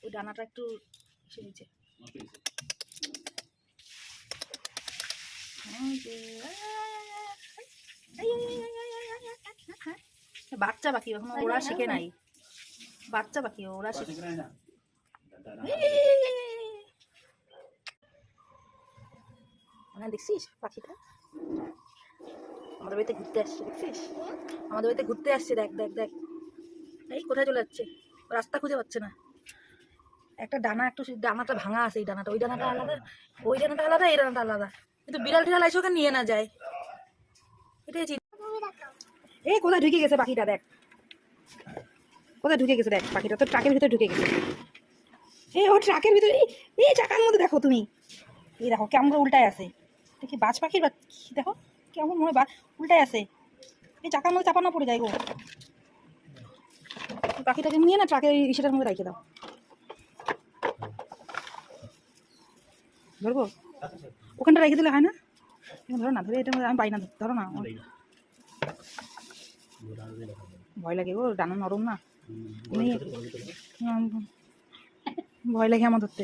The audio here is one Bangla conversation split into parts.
ওই ডানাটা একটু এসে নিচে বাচ্চা পাখি এখনো ওরা শিখে নাই, বাচ্চা পাখি ওরা শিখে না। দেখছিস পাখিটা আমাদের বাড়িতে ঘুরতে আসছে, দেখছিস আমাদের বাড়িতে ঘুরতে আসছে, দেখ দেখ দেখ এই কোথায় চলে যাচ্ছে, রাস্তা খুঁজে পাচ্ছে না। একটা ডানা একটু ডানাটা ভাঙা আছে, এই ডানাটা ওই ডানাটা আলাদা, ওই ডানাটা আলাদা, এই ডানাটা আলাদা, কিন্তু বিড়াল টিড়াল এসে ওকে নিয়ে না যায়, এটাই এই কোথায় ঢুকে গেছে পাখিটা, দেখ কোথায় ঢুকে গেছে, দেখ পাখিটা তো ট্রাকের ভিতরে ঢুকে গেছে। এই ও ট্রাকের ভিতরে, এই চাকার মধ্যে দেখো তুমি, এই দেখো কেমন করে উল্টায় আছে, দেখি বাজ পাখির বা দেখো কেমন মনে হয় উল্টায় আছে, এই চাকার মধ্যে চাপানো পড়ে যায় গো। পাখিটাকে নিয়ে না ট্রাকের ইসেটার মধ্যে রেখে দাও, ধরবো ওখানটা রেখে দিলে হয় না, ধরো না, ধরে এটা আমি পাই না, ধরো না, ভয় লাগে গো, ডানা নরম না, ভয় লাগে আমার ধরতে।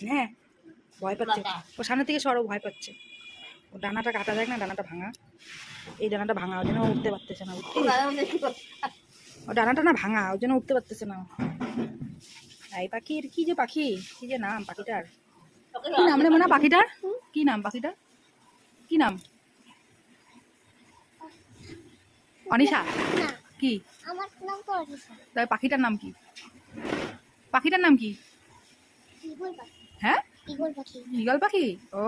হ্যাঁ ভয় পাচ্ছে, ও সামনে থেকে সরো, ভয় পাচ্ছে, ও ডানাটা কাটা যায় না, ডানাটা ভাঙা, এই ডানাটা ভাঙা, ওই জন্য উঠতে পারতেছে না, ও ডানাটা না ভাঙা, ওই জন্য উঠতে পারতেছে না। এই পাখির কি যে পাখি, কি যে নাম পাখিটার, কি নাম রে মনে পাখিটার, কি নাম পাখিটার, কি নাম? অনিশা? কি আমার নাম তো অনিশা। তাই পাখিটার নাম কি? পাখিটার নাম কি? ঈগল পাখি। হ্যাঁ ঈগল পাখি। ঈগল পাখি। ও